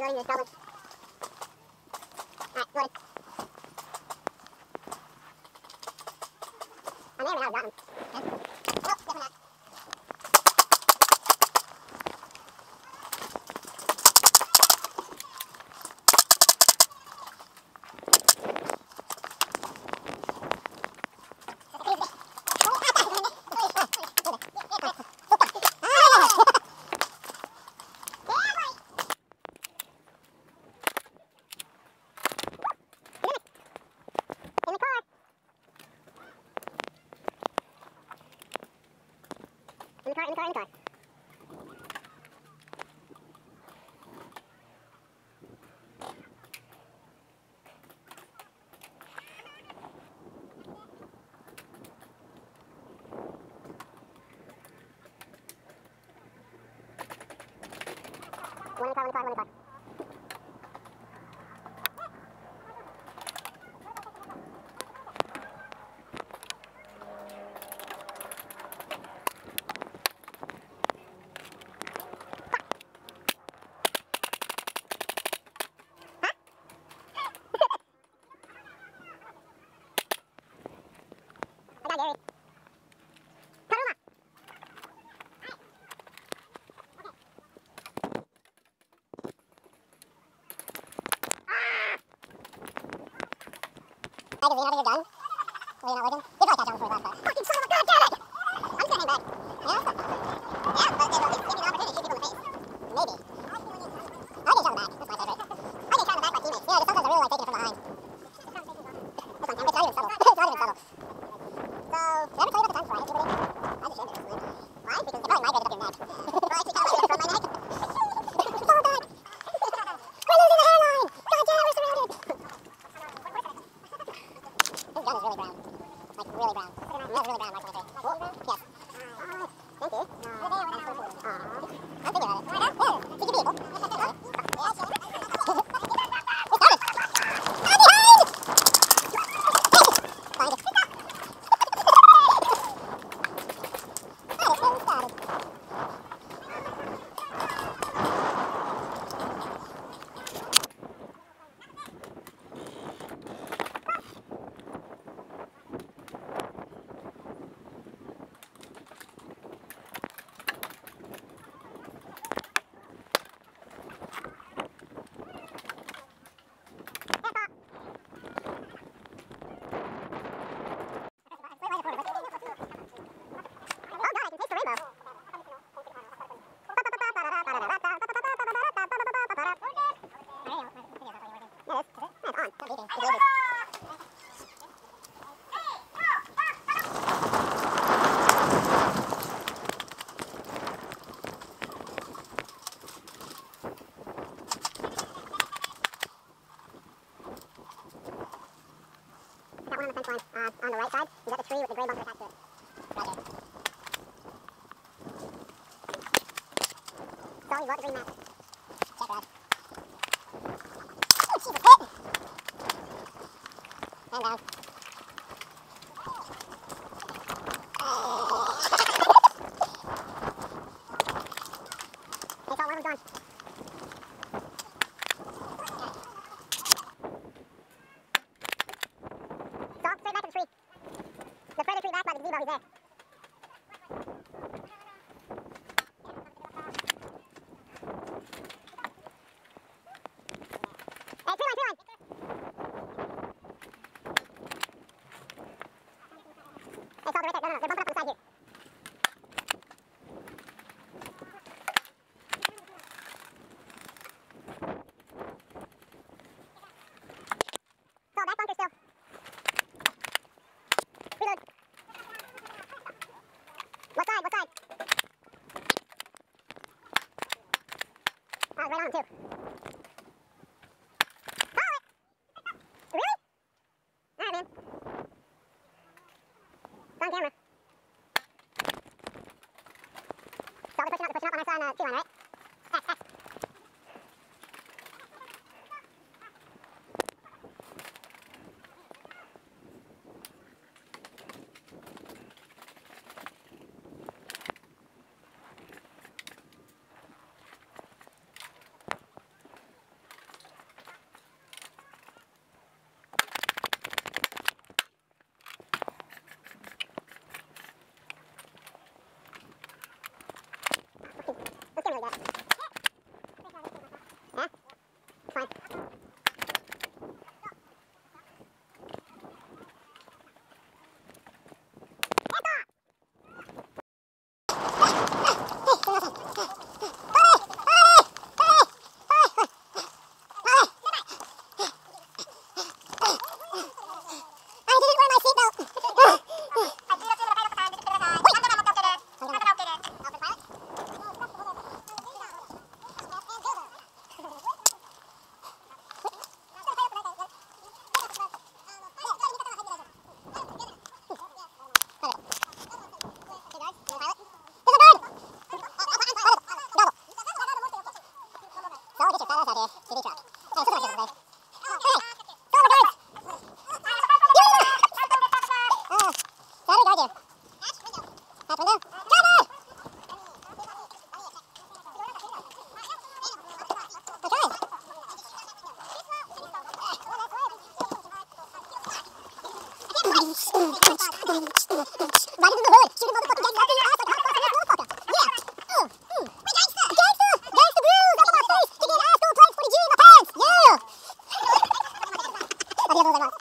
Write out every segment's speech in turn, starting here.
reloading this problem. Alright, loaded. I may or may not have got him. Yeah. Nope, definitely not. In the car. One in the car. I got Gary. Karuma! Hi, Gavin, how are you done? Are you not working? You'd probably catch on before the last part. Fucking son of a god, damn it! I'm just gonna hang back. Yeah, but they will at least give you the opportunity to shoot people in the face. Maybe. I get shot in the back. That's my favorite. I get shot in the back by teammates. Yeah, just sometimes I really like taking it from behind. That's on camera. It's not even subtle. It's not even subtle. So, did I ever tell you about the time frying puberty? I just ashamed of it. Why? Because it probably migrated up your neck. Well, actually, kind of migrated from my neck. Oh, God! We're losing the hairline! God damn it, we're surrounded! This gun is really brown. Like, really brown. That's really brown, Mark 23. Yes. Thank you. I'm thinking about it. Yeah, she could be able. On the right side, you got the tree with the gray bunker attached to it. Right there. So you got the green map. Check that. Oh, Jesus, hit! And down. It's all one of them gone. The further tree back by the gazebo, he's there. Hey, tree line! Hey, soldier, right there. No, they're bumping up on the side here. So, back bunker still. Reload. What side? Oh, right on him, too. Oh, really? Alright, man. It's on camera. So, they're pushing up on our tree line, right? X. CD truck. Hey, something like this, okay? Hey! Follow the guards! Saturday guard here. Hatch window. Driver! I'm trying. Right into the hood. Shooting motherfucking gangs out in your ass like hot sauce in this motherfucker. Yeah. We gangsta! Gangsta! Gangsta brews! Up in my face! Give me an asshole price 40G in my pants! Yeah! That's the other one I want.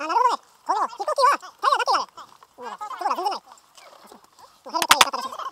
なるほどね。この飛行機はタイヤだけやね。そうだ、全然ない。ヘルメットはいいかったでしょ。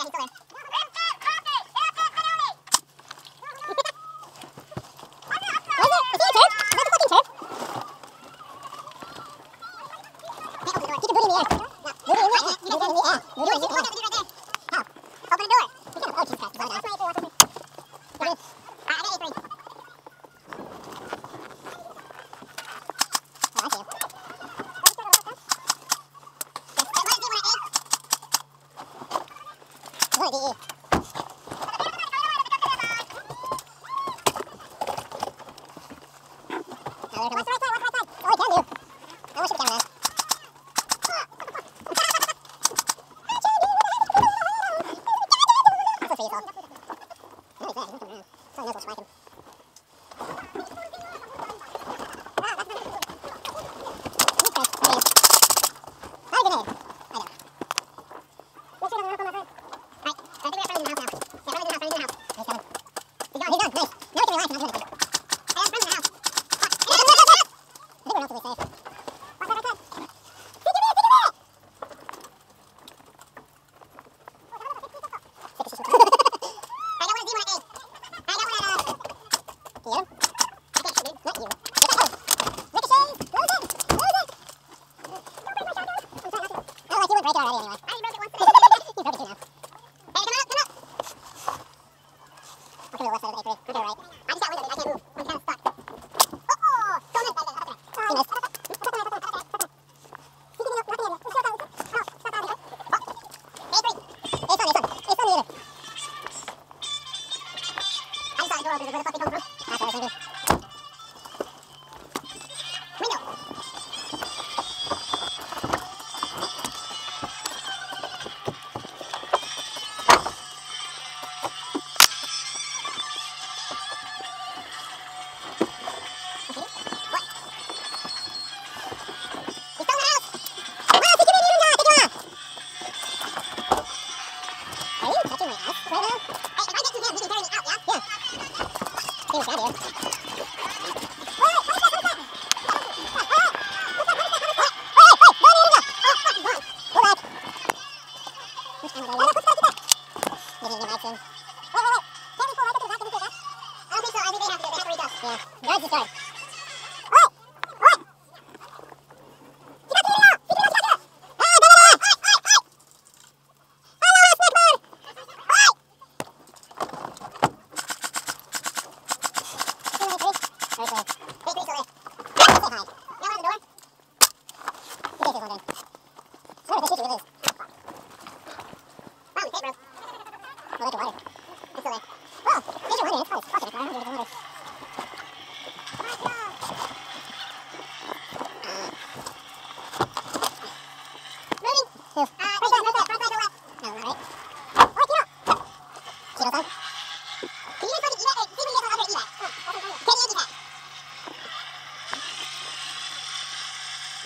He's done. Nice. Now we can relax and I'm doing it. I think we're relatively safe.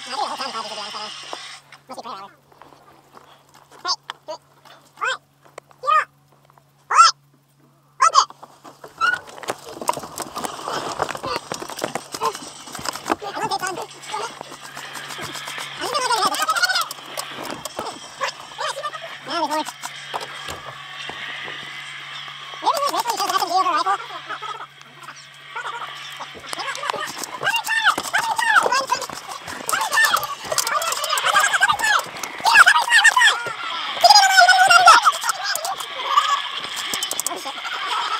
No, I think the whole town probably should be on center. Must be prayer hour. Hey, do it. Oi! Kira! Oi! Hold it! I want it, son. I'm gonna go ahead. Now we forward. Maybe this rifle shows SMG over rifle. Oh, I did. I was drinking my water.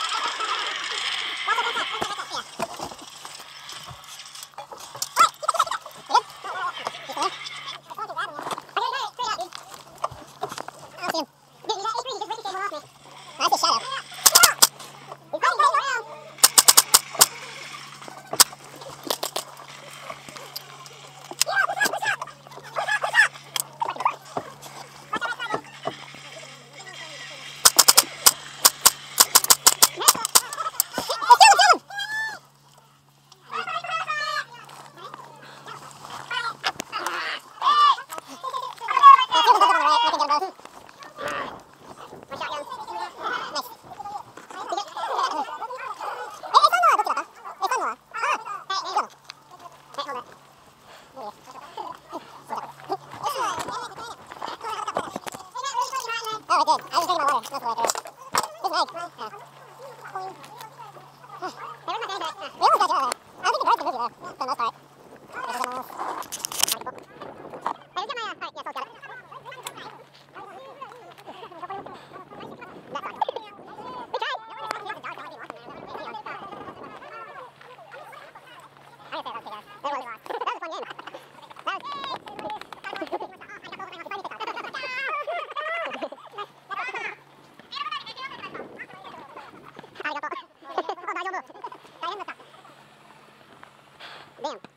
That's the way I threw it. His leg. Yeah. We almost got you there. I don't think the birds can move you there, for the most part. There's a good almost. Hey, who's got my, alright, yeah, Soul's got it. That's fine. We tried! I didn't say that was okay, guys. There was. That was a fun game. That was... Damn.